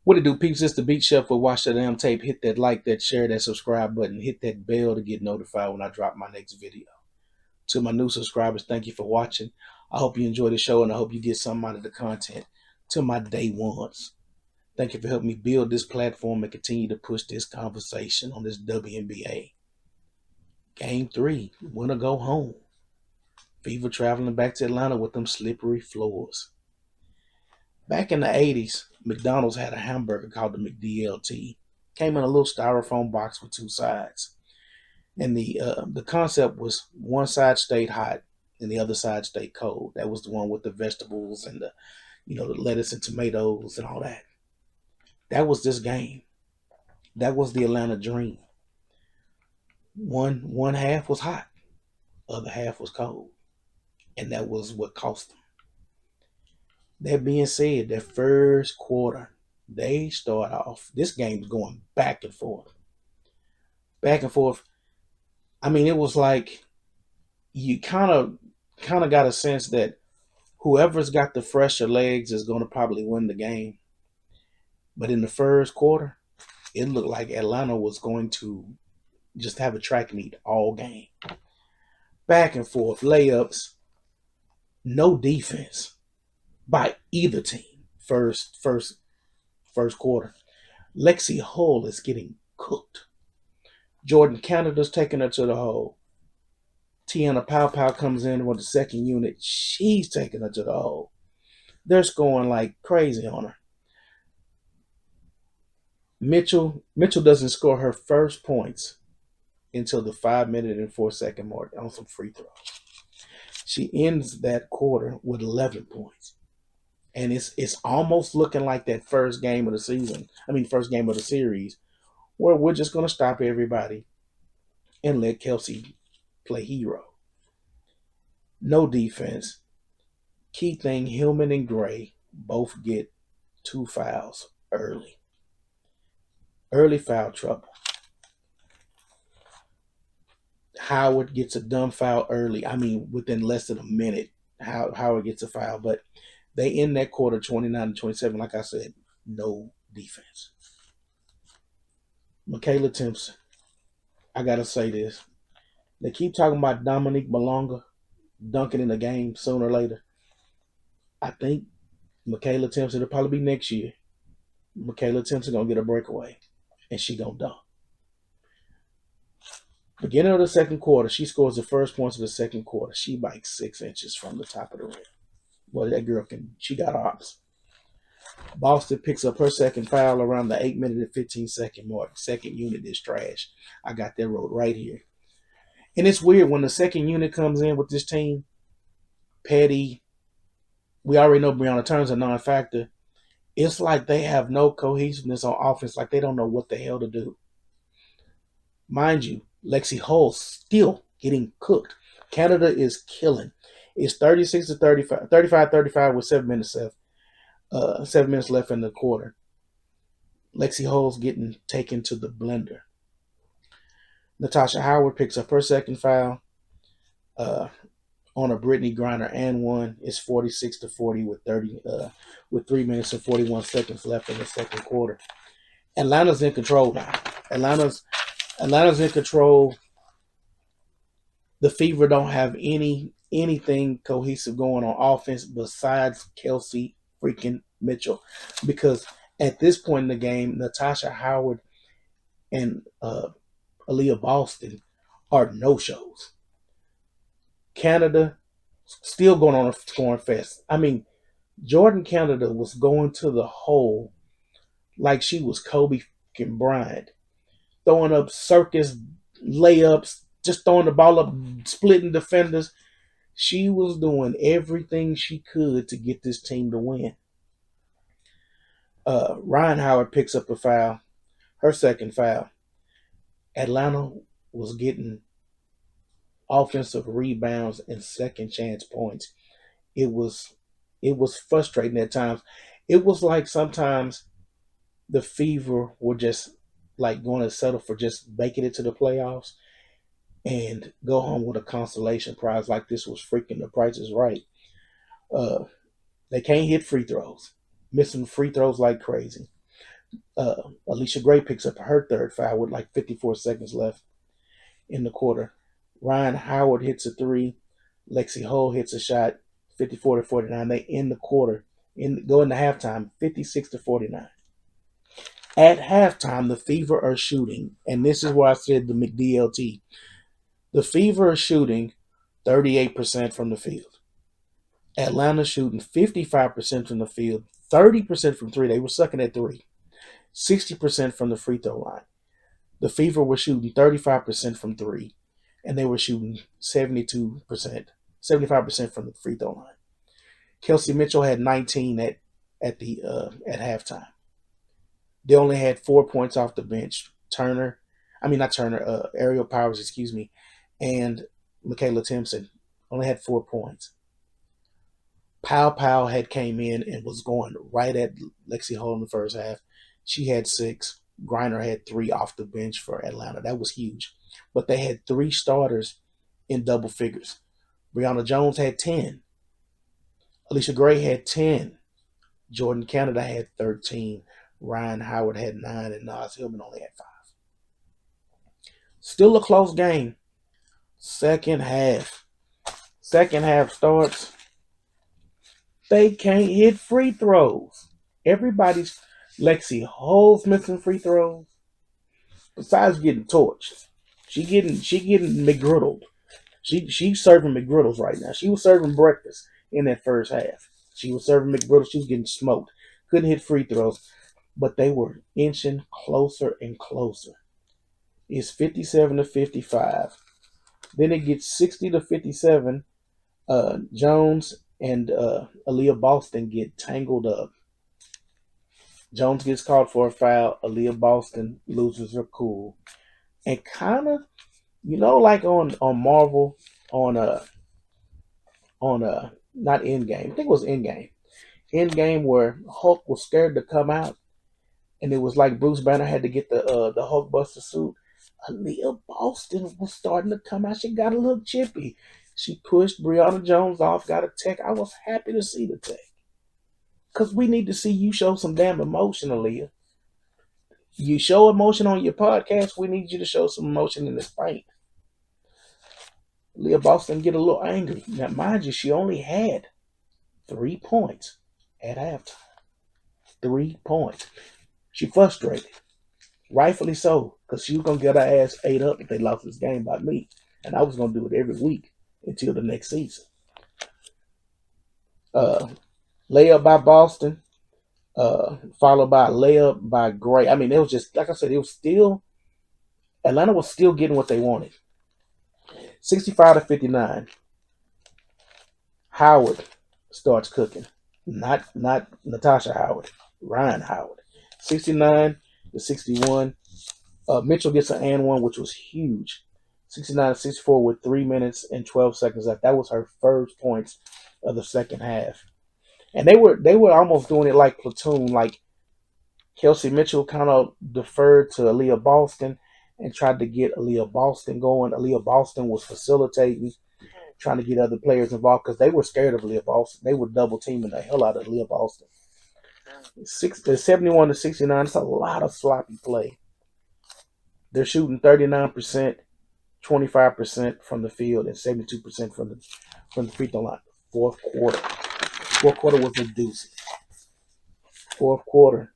What it do, peeps? It's the Beat Chef for Watch the Damn Tape. Hit that like, that share, that subscribe button. Hit that bell to get notified when I drop my next video. To my new subscribers, thank you for watching. I hope you enjoy the show and I hope you get something out of the content. To my day ones, thank you for helping me build this platform and continue to push this conversation on this WNBA. Game 3, winner go home. Fever traveling back to Atlanta with them slippery floors. Back in the 80s, McDonald's had a hamburger called the McDLT. Came in a little styrofoam box with two sides. And the concept was one side stayed hot and the other side stayed cold. That was the one with the vegetables and the lettuce and tomatoes and all that. That was this game. That was the Atlanta dream. One half was hot, other half was cold. And that was what cost them. That being said, that first quarter, they start off. This game's going back and forth. Back and forth. I mean, it was like you kind of got a sense that whoever's got the fresher legs is going to probably win the game. But in the first quarter, it looked like Atlanta was going to just have a track meet all game. Back and forth, layups, no defense by either team. First quarter. T.U.S.S.L.E is getting cooked. Jordan Canada's taking her to the hole. Tiana Pow comes in with the second unit. She's taking her to the hole. They're scoring like crazy on her. Mitchell doesn't score her first points until the 5-minute and 4-second mark on some free throws. She ends that quarter with 11 points. And it's almost looking like that first game of the series, where we're just going to stop everybody and let Kelsey play hero. No defense. Key thing, Hillman and Gray both get 2 fouls early. Early foul trouble. Howard gets a dumb foul early. I mean, within less than a minute, Howard gets a foul. But they end that quarter 29-27. Like I said, no defense. Michaela Timpson. I got to say this. They keep talking about Dominique Malonga dunking in the game sooner or later. I think Michaela Timpson, it'll probably be next year. Michaela Timpson going to get a breakaway, and she going to dunk. Beginning of the second quarter, she scores the first points of the second quarter. She bites 6 inches from the top of the rim. Well, that girl she got ops. Boston picks up her second foul around the 8-minute and 15-second mark. Second unit is trash. I got that wrote right here. And it's weird when the second unit comes in with this team. Petty, we already know Breonna Turner's a non-factor. It's like they have no cohesiveness on offense, like they don't know what the hell to do. Mind you, T.U.S.S.L.E still getting cooked. Canada is killing. It's 36-35, 35-35 with 7 minutes left. 7 minutes left in the quarter. T.U.S.S.L.E's getting taken to the blender. Natasha Howard picks up her second foul on a Brittany Griner and one. It's 46-40 with 3 minutes and 41 seconds left in the second quarter. Atlanta's in control now. Atlanta's in control. The Fever don't have anything cohesive going on offense besides Kelsey freaking Mitchell, because at this point in the game, Natasha Howard and Aaliyah Boston are no-shows. Canada still going on a scoring fest. I mean, Jordan Canada was going to the hole like she was Kobe Bryant, throwing up circus layups, just throwing the ball up, splitting defenders. She was doing everything she could to get this team to win. Ryan Howard picks up a foul, her second foul. Atlanta was getting offensive rebounds and second chance points. It was frustrating at times. It was like sometimes the Fever were just like going to settle for just making it to the playoffs and go home with a consolation prize like this was freaking The Price is Right. They can't hit free throws, missing free throws like crazy. Alicia Gray picks up her third foul with like 54 seconds left in the quarter. Ryan Howard hits a three. Lexi Hull hits a shot, 54-49. They end the quarter, go into halftime, 56-49. At halftime, the Fever are shooting, and this is where I said the McDLT. The Fever are shooting 38% from the field. Atlanta shooting 55% from the field, 30% from three. They were sucking at three. 60% from the free throw line. The Fever were shooting 35% from three, and they were shooting 75% from the free throw line. Kelsey Mitchell had 19 at halftime. They only had 4 points off the bench. Ariel Powers, excuse me, and Michaela Timpson only had 4 points. Pow had came in and was going right at Lexi Hull in the first half. She had 6. Griner had 3 off the bench for Atlanta. That was huge. But they had 3 starters in double figures. Brianna Jones had 10. Alicia Gray had 10. Jordan Canada had 13. Ryan Howard had 9. And Nas Hillman only had 5. Still a close game. Second half. Second half starts. They can't hit free throws. Everybody's Lexi Hull's missing free throws. Besides getting torched, she getting McGriddled. She's serving McGriddles right now. She was serving breakfast in that first half. She was serving McGriddles. She was getting smoked. Couldn't hit free throws, but they were inching closer and closer. It's 57-55. Then it gets 60-57. Jones and Aaliyah Boston get tangled up. Jones gets called for a foul. Aaliyah Boston loses her cool. And kind of, like on Marvel, on not Endgame. I think it was Endgame. Endgame where Hulk was scared to come out, and it was like Bruce Banner had to get the Hulk Buster suit. Aaliyah Boston was starting to come out. She got a little chippy. She pushed Brianna Jones off, got a tech. I was happy to see the tech. Because we need to see you show some damn emotion, Aaliyah. You show emotion on your podcast, we need you to show some emotion in this fight. Aaliyah Boston get a little angry. Now, mind you, she only had 3 points at halftime. 3 points. She frustrated. Rightfully so, because she was going to get her ass ate up if they lost this game by me. And I was going to do it every week until the next season. Layup by Boston, followed by a layup by Gray. I mean, it was just, like I said, it was still, Atlanta was still getting what they wanted. 65-59. Howard starts cooking. Not Natasha Howard, Ryan Howard. 69-61. Mitchell gets an and one, which was huge. 69-64 with 3 minutes and 12 seconds left. That was her first points of the second half. And they were almost doing it like platoon, like Kelsey Mitchell kind of deferred to Aaliyah Boston and tried to get Aaliyah Boston going. Aaliyah Boston was facilitating, trying to get other players involved because they were scared of Aaliyah Boston. They were double teaming the hell out of Aaliyah Boston. 71-69. It's a lot of sloppy play. They're shooting 39%, 25% from the field, and 72% from the free throw line. Fourth quarter was a doozy. Fourth quarter.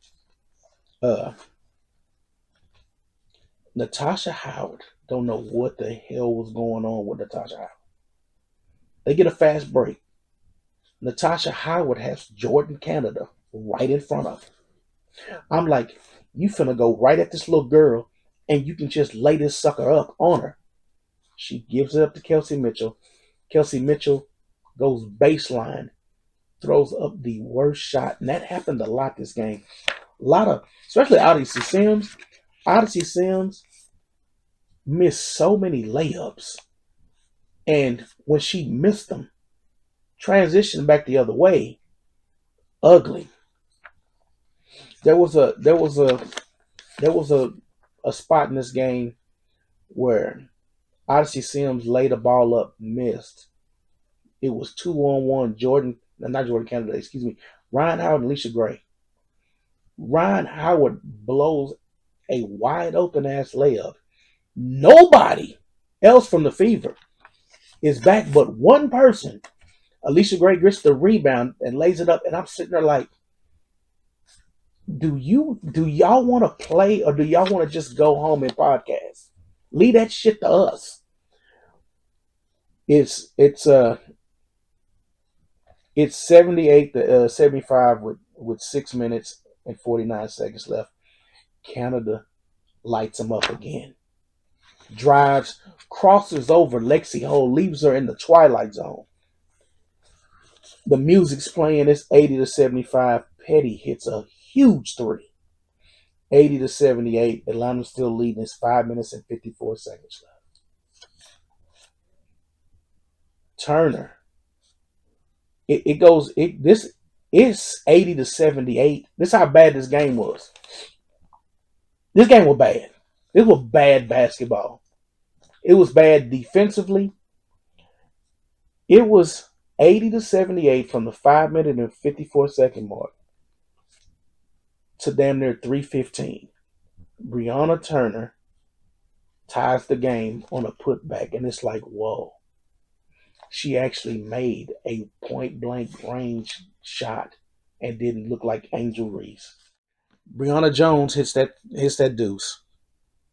Natasha Howard. Don't know what the hell was going on with Natasha Howard. They get a fast break. Natasha Howard has Jordan Canada right in front of her. I'm like, you finna go right at this little girl and you can just lay this sucker up on her. She gives it up to Kelsey Mitchell. Kelsey Mitchell goes baseline, throws up the worst shot. And that happened a lot this game. A lot of, especially Odyssey Sims. Odyssey Sims missed so many layups. And when she missed them, transitioned back the other way, ugly. There was a spot in this game where Odyssey Sims laid the ball up, missed. It was 2-on-1 Ryan Howard and Alicia Gray. Ryan Howard blows a wide open ass layup. Nobody else from the Fever is back but one person. Alicia Gray gets the rebound and lays it up, and I'm sitting there like, do y'all want to play or do y'all want to just go home and podcast? Leave that shit to us. It's it's 78 to 75 with 6 minutes and 49 seconds left. Canada lights them up again. Drives, crosses over Lexi Hole, leaves her in the twilight zone. The music's playing. It's 80 to 75. Petty hits a huge three. 80 to 78. Atlanta's still leading. It's 5 minutes and 54 seconds left. Turner. It goes. This is 80 to 78. This is how bad this game was. This game was bad. It was bad basketball. It was bad defensively. It was 80 to 78 from the 5 minute and 54 second mark to damn near 3:15. Brianna Turner ties the game on a putback, and it's like, whoa. She actually made a point blank range shot and didn't look like Angel Reese. Brianna Jones hits that deuce,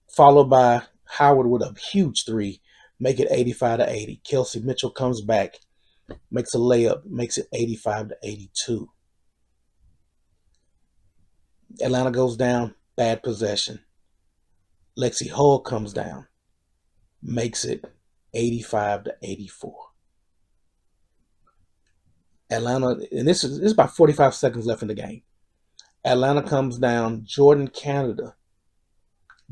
followed by Howard with a huge three, make it 85 to 80. Kelsey Mitchell comes back, makes a layup, makes it 85 to 82. Atlanta goes down, bad possession. Lexi Hull comes down, makes it 85 to 84. Atlanta, and this is about 45 seconds left in the game. Atlanta comes down. Jordan Canada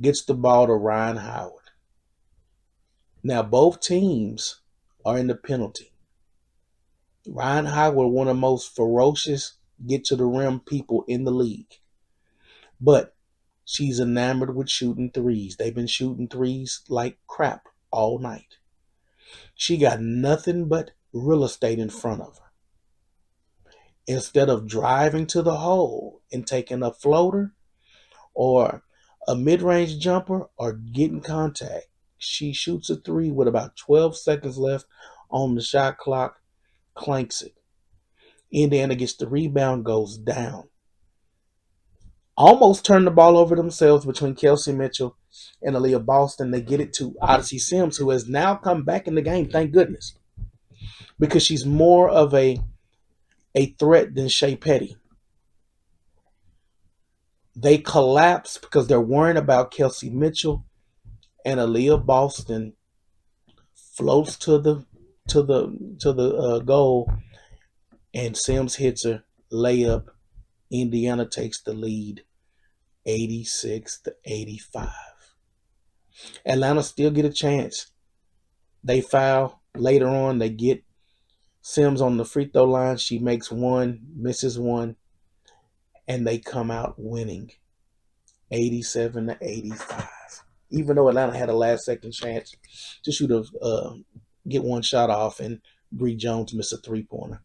gets the ball to Ryan Howard. Now, both teams are in the penalty. Ryan Howard, one of the most ferocious get to the rim people in the league. But she's enamored with shooting threes. They've been shooting threes like crap all night. She got nothing but real estate in front of her. Instead of driving to the hole and taking a floater or a mid-range jumper or getting contact, she shoots a three with about 12 seconds left on the shot clock, clanks it. Indiana gets the rebound, goes down. Almost turned the ball over themselves between Kelsey Mitchell and Aaliyah Boston. They get it to Odyssey Sims, who has now come back in the game, thank goodness, because she's more of a threat than Shea Petty. They collapse because they're worrying about Kelsey Mitchell, and Aaliyah Boston floats to the goal, and Sims hits her layup. Indiana takes the lead, 86 to 85. Atlanta still get a chance. They foul later on. They get Sims on the free throw line. She makes one, misses one, and they come out winning, 87 to 85. Even though Atlanta had a last second chance to get one shot off, and Bree Jones missed a 3-pointer.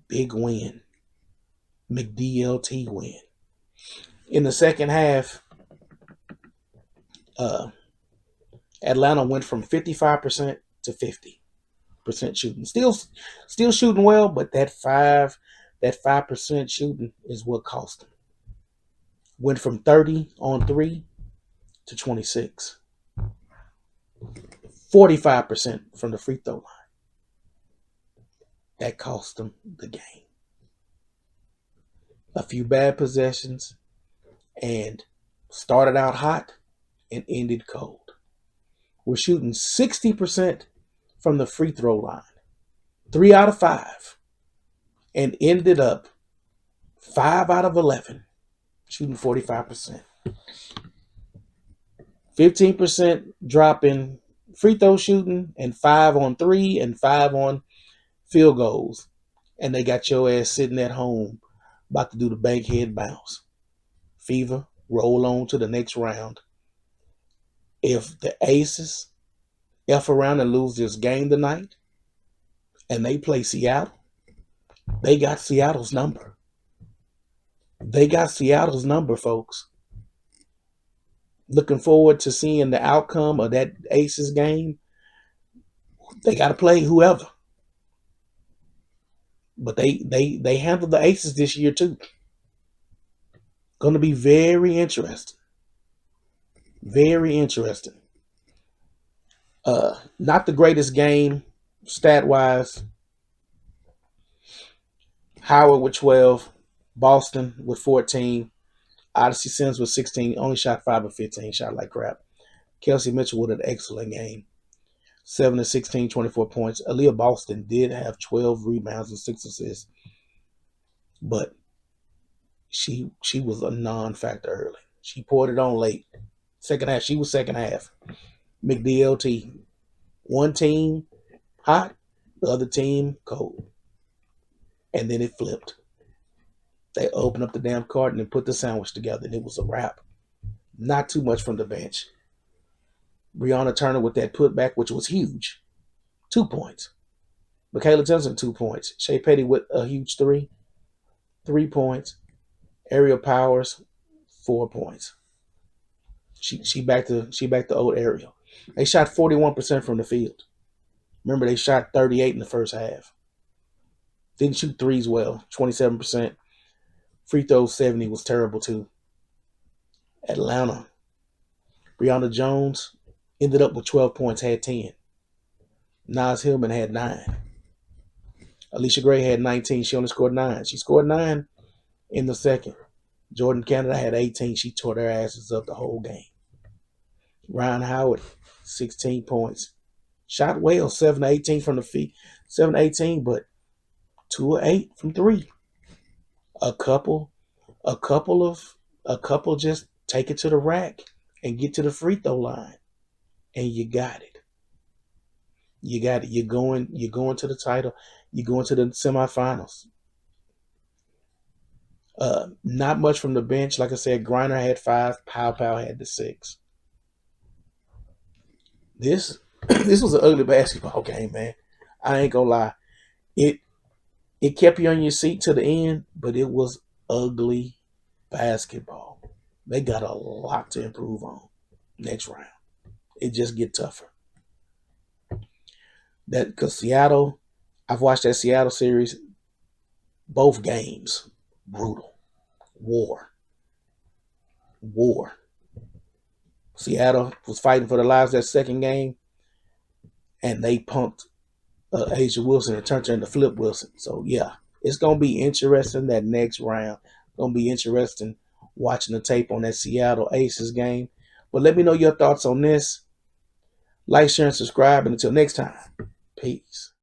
Big win. McDLT win. In the second half, Atlanta went from 55% to 50% shooting. Still shooting well, but that 5% shooting is what cost them. Went from 30 on 3 to 26. 45% from the free throw line. That cost them the game. A few bad possessions, and started out hot and ended cold. We're shooting 60% from the free throw line, 3 out of 5, and ended up 5 out of 11, shooting 45%. 15% drop in free throw shooting, and 5 on 3 and 5 on field goals. And they got your ass sitting at home about to do the bankhead bounce. Fever, roll on to the next round. If the Aces F around and lose this game tonight, and they play Seattle, they got Seattle's number. They got Seattle's number, folks. Looking forward to seeing the outcome of that Aces game. They got to play whoever, but they handled the Aces this year too. Going to be very interesting. Very interesting. Not the greatest game stat wise. Howard with 12, Boston with 14, Odyssey Sims with 16, only shot 5 of 15, shot like crap. Kelsey Mitchell with an excellent game, 7 of 16, 24 points. Aaliyah Boston did have 12 rebounds and 6 assists, but she was a non-factor early. She poured it on late. Second half, she was second half. McDLT, one team hot, the other team cold. And then it flipped. They opened up the damn carton and put the sandwich together, and it was a wrap. Not too much from the bench. Breonna Turner with that putback, which was huge. 2 points. Michaela Johnson, 2 points. Shea Petty with a huge 3. 3 points. Ariel Powers, 4 points. She back to old Ariel. They shot 41% from the field. Remember, they shot 38 in the first half. Didn't shoot threes well, 27%. Free throw 70 was terrible too. Atlanta. Breonna Jones ended up with 12 points, had 10. Naz Hillman had 9. Alicia Gray had 19. She only scored 9. She scored 9 in the second. Jordan Canada had 18. She tore their asses up the whole game. Ryan Howard, 16 points. Shot well, 7 18 from the feet. 7 18, but 2 of 8 from 3. A couple just take it to the rack and get to the free throw line. And you got it. You got it. You're going to the title. You're going to the semifinals. Not much from the bench. Like I said, Griner had 5. Pow had the 6. This was an ugly basketball game, man. I ain't gonna lie. It kept you on your seat to the end, but it was ugly basketball. They got a lot to improve on next round. It just get tougher. That because Seattle, I've watched that Seattle series. Both games, brutal. War. Seattle was fighting for their lives that second game, and they pumped Asia Wilson and turned her into Flip Wilson. So, yeah, it's going to be interesting that next round. Going to be interesting watching the tape on that Seattle Aces game. But let me know your thoughts on this. Like, share, and subscribe. And until next time, peace.